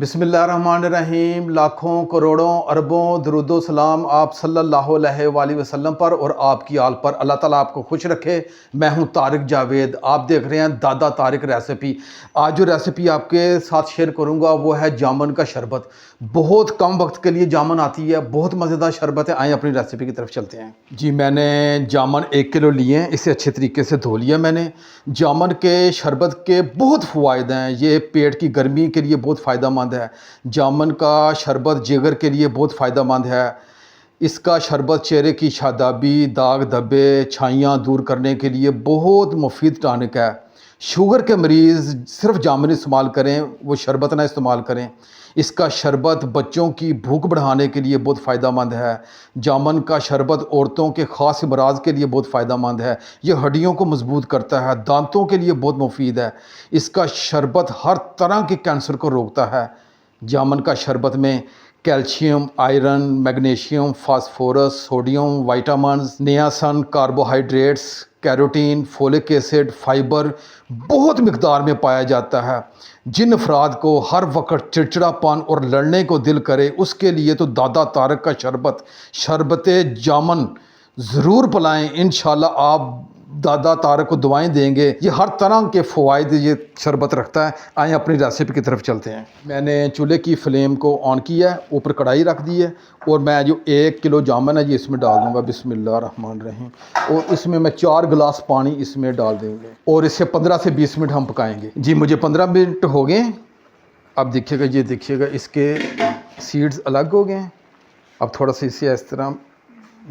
बिस्मिल्लाहिर्रहमानिर्रहीम। लाखों करोड़ों अरबों दरूदो सलाम आप सल्लल्लाहु अलैहि वसल्लम पर और आपकी आल पर। अल्लाह ताला आपको खुश रखे। मैं हूं तारिक जावेद, आप देख रहे हैं दादा तारिक रेसिपी। आज जो रेसिपी आपके साथ शेयर करूंगा वो है जामुन का शरबत। बहुत कम वक्त के लिए जामुन आती है, बहुत मज़ेदार शरबत है। आए अपनी रेसिपी की तरफ चलते हैं। जी, मैंने जामुन 1 किलो लिए हैं, इसे अच्छे तरीके से धो लिया मैंने। जामुन के शरबत के बहुत फ़वाइद हैं, ये पेट की गर्मी के लिए बहुत फ़ायदेमंद है। जामुन का शरबत जिगर के लिए बहुत फ़ायदेमंद है। इसका शरबत चेहरे की शादाबी, दाग धब्बे, छाइयाँ दूर करने के लिए बहुत मुफीद टॉनिक है। शुगर के मरीज़ सिर्फ जामुन इस्तेमाल करें, वो शरबत ना इस्तेमाल करें। इसका शरबत बच्चों की भूख बढ़ाने के लिए बहुत फ़ायदेमंद है। जामुन का शरबत औरतों के ख़ास अमराज के लिए बहुत फ़ायदेमंद है। ये हड्डियों को मजबूत करता है, दांतों के लिए बहुत मुफीद है। इसका शरबत हर तरह के कैंसर को रोकता है। जामुन का शरबत में calcium, iron, magnesium, phosphorus, sodium, vitamins, niacin, carbohydrates, carotene, folic acid, fibre बहुत मिकदार में पाया जाता है। जिन अफराद को हर वक्त चिड़चिड़ापन और लड़ने को दिल करे उसके लिए तो दादा तारक का शरबत जामुन ज़रूर पिलाएं। इंशाल्लाह आप दादा तारक को दुआएं देंगे। ये हर तरह के फ़वाइद ये शरबत रखता है। आए अपनी रेसिपी की तरफ चलते हैं। मैंने चूल्हे की फ्लेम को ऑन किया है, ऊपर कढ़ाई रख दी है और मैं जो 1 किलो जामुन है ये इसमें डाल दूंगा। बिस्मिल्लाहिर्रहमानिर्रहीम। और इसमें मैं 4 गिलास पानी इसमें डाल देंगे और इसे 15 से 20 मिनट हम पकाएंगे। जी, मुझे 15 मिनट हो गए। अब देखिएगा, ये देखिएगा इसके सीड्स अलग हो गए हैं। अब थोड़ा सा इसे इस तरह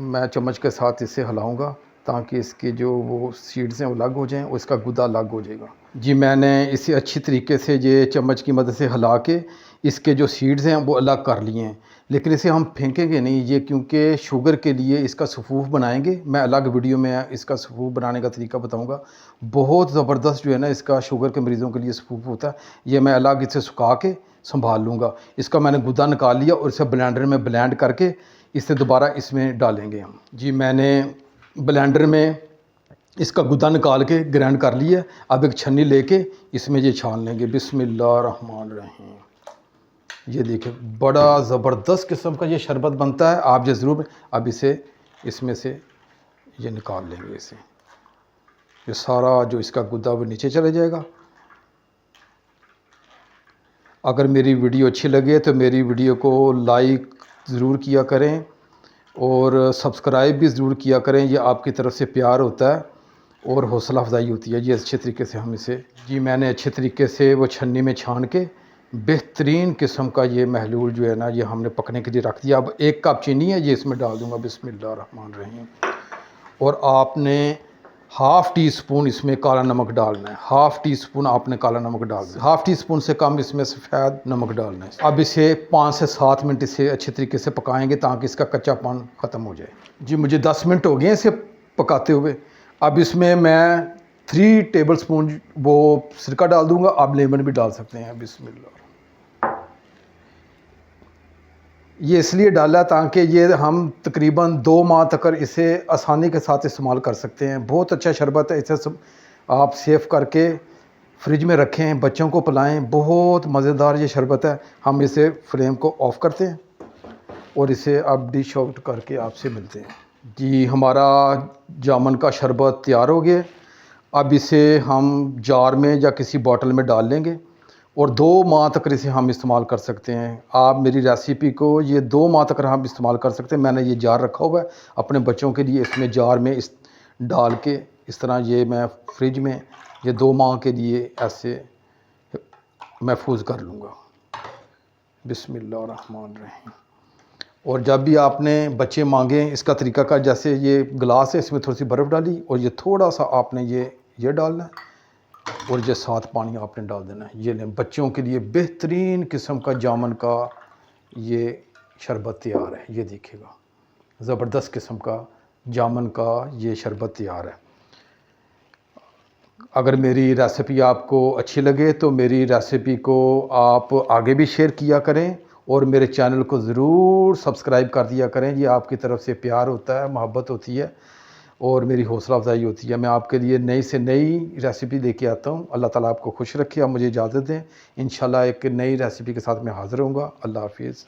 मैं चम्मच के साथ इसे हिलाऊंगा ताकि इसके जो वो सीड्स हैं वो अलग हो जाएं और इसका गुदा अलग हो जाएगा। जी, मैंने इसे अच्छी तरीके से ये चम्मच की मदद से हिला के इसके जो सीड्स हैं वो अलग कर लिए हैं। लेकिन इसे हम फेंकेंगे नहीं ये, क्योंकि शुगर के लिए इसका सफ़ूफ बनाएंगे। मैं अलग वीडियो में इसका सफ़ूफ बनाने का तरीका बताऊंगा। बहुत ज़बरदस्त जो है ना इसका शुगर के मरीज़ों के लिए सफ़ूफ होता है। ये मैं अलग इसे सुखा के संभाल लूँगा। इसका मैंने गुदा निकाल लिया और इसे ब्लेंडर में ब्लेंड करके इसे दोबारा इसमें डालेंगे हम। जी, मैंने ब्लेंडर में इसका गुदा निकाल के ग्राइंड कर लिया। अब एक छन्नी लेके इसमें ये छान लेंगे। बिस्मिल्लाहिर्रहमानिर्रहीम। ये देखिए बड़ा ज़बरदस्त किस्म का ये शरबत बनता है। आप ये ज़रूर अब इसे इसमें से ये निकाल लेंगे। इसे ये सारा जो इसका गुदा वो नीचे चले जाएगा। अगर मेरी वीडियो अच्छी लगे तो मेरी वीडियो को लाइक ज़रूर किया करें और सब्सक्राइब भी ज़रूर किया करें। ये आपकी तरफ से प्यार होता है और हौसला अफजाई होती है। ये अच्छे तरीके से हम इसे जी मैंने अच्छे तरीके से वो छन्नी में छान के बेहतरीन किस्म का ये महलूल जो है ना ये हमने पकने के लिए रख दिया। अब 1 कप चीनी है ये इसमें डाल दूँगा। बिस्मिल्लाहिर्रहमानिर्रहीम। और आपने हाफ़ टी स्पून इसमें काला नमक डालना है। हाफ़ टी स्पून आपने काला नमक डालना है। हाफ़ टी स्पून से कम इसमें सफ़ेद नमक डालना है। अब इसे 5 से 7 मिनट इसे अच्छे तरीके से पकाएंगे ताकि इसका कच्चापन ख़त्म हो जाए। जी, मुझे 10 मिनट हो गए इसे पकाते हुए। अब इसमें मैं 3 टेबल स्पून वो सिरका डाल दूँगा। आप लेमन भी डाल सकते हैं। बिस्मिल्लाह। ये इसलिए डाला ताकि ये हम तकरीबन 2 माह तक इसे आसानी के साथ इस्तेमाल कर सकते हैं। बहुत अच्छा शरबत है। इसे आप सेव करके फ्रिज में रखें, बच्चों को पिलाएं। बहुत मज़ेदार ये शरबत है। हम इसे फ्लेम को ऑफ़ करते हैं और इसे अब डिश आउट करके आपसे मिलते हैं। जी, हमारा जामुन का शरबत तैयार हो गया। अब इसे हम जार में या किसी बॉटल में डाल लेंगे और 2 माह तक इसे हम इस्तेमाल कर सकते हैं। आप मेरी रेसिपी को ये 2 माह तक हम इस्तेमाल कर सकते हैं। मैंने ये जार रखा हुआ है अपने बच्चों के लिए। इसमें जार में इस डाल के इस तरह ये मैं फ्रिज में ये 2 माह के लिए ऐसे महफूज कर लूँगा। बिस्मिल्लाहिर्रहमानिर्रहीम। और जब भी आपने बच्चे मांगे इसका तरीका का, जैसे ये गिलास है इसमें थोड़ी सी बर्फ़ डाली और ये थोड़ा सा आपने ये डालना है और ये साथ पानी आपने डाल देना है। ये लें, बच्चों के लिए बेहतरीन किस्म का जामुन का ये शरबत तैयार है। ये देखिएगा ज़बरदस्त किस्म का जामुन का ये शरबत तैयार है। अगर मेरी रेसिपी आपको अच्छी लगे तो मेरी रेसिपी को आप आगे भी शेयर किया करें और मेरे चैनल को ज़रूर सब्सक्राइब कर दिया करें। ये आपकी तरफ से प्यार होता है, मोहब्बत होती है। और मेरी हौसला अफजाई होती है। मैं आपके लिए नई से नई रेसिपी लेके आता हूँ। अल्लाह ताला आपको खुश रखे। आप मुझे इजाज़त दें। इंशाल्लाह एक नई रेसिपी के साथ मैं हाज़िर होऊंगा। अल्लाह हाफ़िज़।